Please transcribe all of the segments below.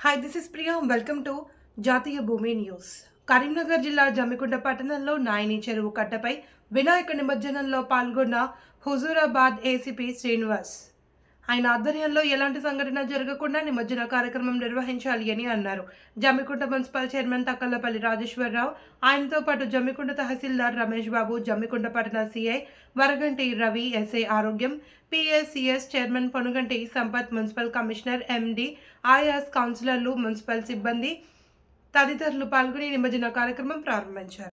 Hi, this is Priya. Welcome to జాతీయ భూమి news. Karimnagar జిల్లా జమ్మికుంట పట్టణంలో నాయని చెరువు కట్టపై వినాయక నిమజ్జనంలో పాల్గొన్న హుజూరాబాద్ ఏసీపీ శ్రీనివాస్. ఆయన ఆధ్వర్యంలో ఎలాంటి సంఘటన జరగకుండా నిమజ్జన కార్యక్రమం నిర్వహించాలి అని అన్నారు. జమ్మికుంట మున్సిపల్ చైర్మన్ తక్కలపల్లి రాజేశ్వరరావు, ఆయనతో పాటు జమ్మికుంట తహసీల్దార్ రమేష్ బాబు, జమ్మికుంట పట్టణ సిఐ వరగంటి రవి, ఎస్ఐ ఆరోగ్యం, PSCS chairman పొనుగంటి Sampath, municipal commissioner ఎండి, ఆయాస్, కౌన్సిలర్లు, మున్సిపల్ సిబ్బంది తదితరులు పాల్గొని నిమజ్జన కార్యక్రమం ప్రారంభించారు.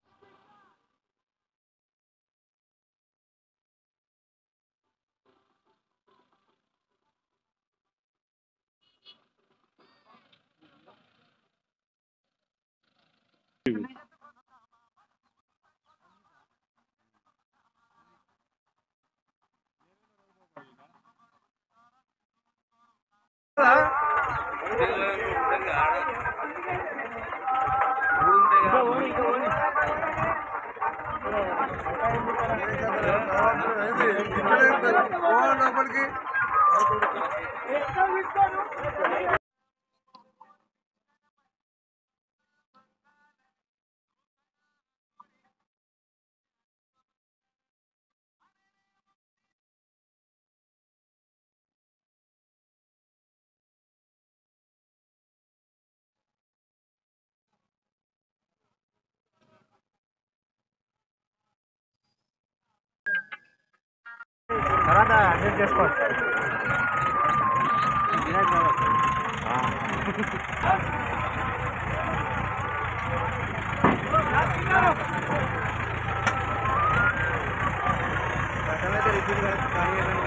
తర్వాత అడ్జస్ట్ చేసుకోవచ్చు.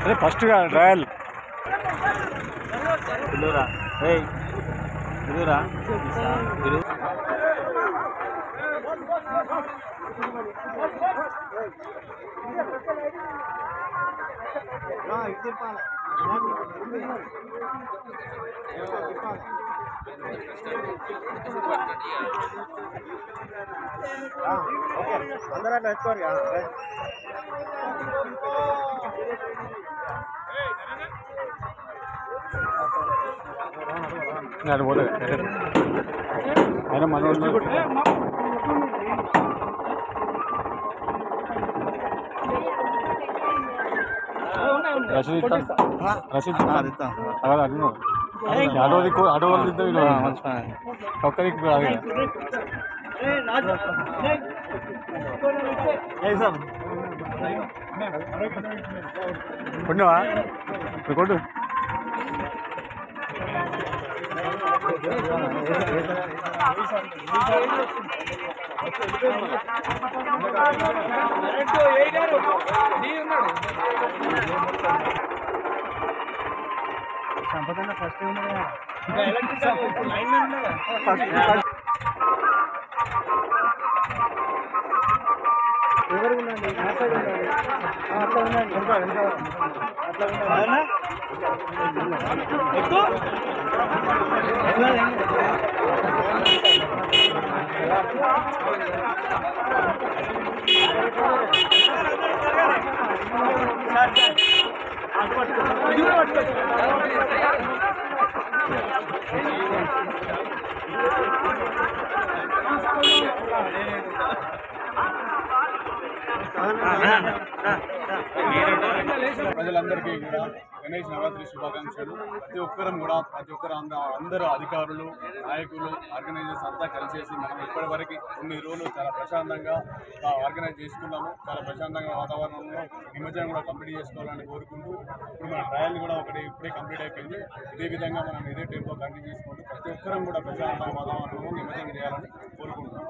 అదే ఫస్ట్గా ట్రయల్ ఇల్లురా ఇల్లురా ఇల్లు అందరూ అట్లా ఎత్తుకోరు. అది పోతుంది అయినా మన రసీద్ అడవులు ఒక్కరికి కొన్నావా కొట్టు సంపద ఫస్ట్ ఎవరు ఉండండి అట్లా ఉండండి అట్లా ప్రజలందరికీ కూడా గణేష్ నవరాత్రి శుభాకాంక్షలు. ప్రతి ఒక్కరు అందరూ అధికారులు, నాయకులు, ఆర్గనైజర్స్ అంతా కలిసేసి మనం ఇప్పటివరకు కొన్ని రోజులు చాలా ప్రశాంతంగా ఆర్గనైజ్ చేసుకున్నాము. చాలా ప్రశాంతంగా వాతావరణంలో నిమజ్జనం కూడా కంప్లీట్ చేసుకోవాలని కోరుకుంటూ ఇప్పుడు మన ట్రయల్ కూడా ఇప్పుడే కంప్లీట్ అయిపోయింది. ఇదే విధంగా మనం ఇదే టైంలో కంటిన్యూ చేసుకుంటూ ప్రతి ఒక్కరం కూడా ప్రశాంతంగా వాతావరణంలో నిమజ్జనం చేయాలని కోరుకుంటున్నాం.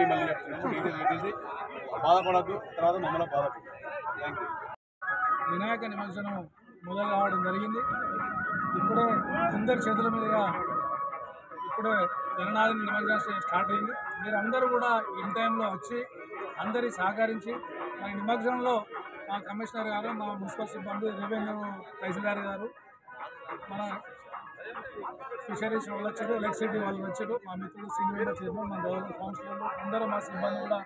మళ్ళీ చెప్తున్నాము, డీజే పెట్టేసి బాధపడద్దు, తర్వాత మమ్మల్ని బాధపడదు. Thank you. వినాయక నిమజ్జనం మొదలు కావడం జరిగింది. ఇప్పుడే అందరి చేతుల మీదుగా ఇప్పుడే గణనాథ నిమజ్జనం స్టార్ట్ అయింది. మీరందరూ కూడా ఇన్ టైంలో వచ్చి అందరి సహకరించి మన నిమజ్జనంలో మా కమిషనర్ గారు, మా మున్సిపల్ సిబ్బంది, రెవెన్యూ తహసీల్దార్ గారు, మన ఫిషరీస్ వాళ్ళు వచ్చారు, ఎలక్ట్రిసిటీ వాళ్ళు వచ్చారు, మా మిత్రులు సింగిల్ చైర్మన్, మా గవర్నమెంట్ కౌన్సిలర్లు అందరూ మా సిబ్బంది కూడా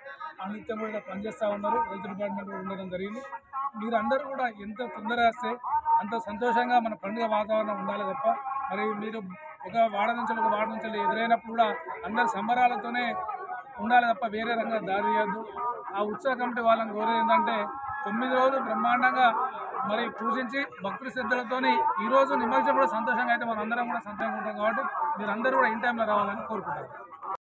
అనిత్యం కూడా పనిచేస్తూ ఉన్నారు. హెల్త్ డిపార్ట్మెంట్ ఉండడం జరిగింది. మీరందరూ కూడా ఎంత తొందర వస్తే అంత సంతోషంగా మన పండుగ వాతావరణం ఉండాలి తప్ప మరి మీరు ఒక వాడ నుంచి ఒక వాడ నుంచి ఎదురైనప్పుడు కూడా అందరు సంబరాలతోనే ఉండాలి తప్ప వేరే రంగా దారి తీయద్దు. ఆ ఉత్సవ కమిటీ వాళ్ళని కోరేది ఏంటంటే 9 రోజులు బ్రహ్మాండంగా మరి పూజించి భక్తుల శ్రద్ధలతోని ఈరోజు నిమజ్జనం కూడా సంతోషంగా అయితే మనం అందరం కూడా సంతోషంగా ఉంటాం కాబట్టి మీరు అందరూ కూడా ఇన్ టైంలో రావాలని కోరుకుంటారు.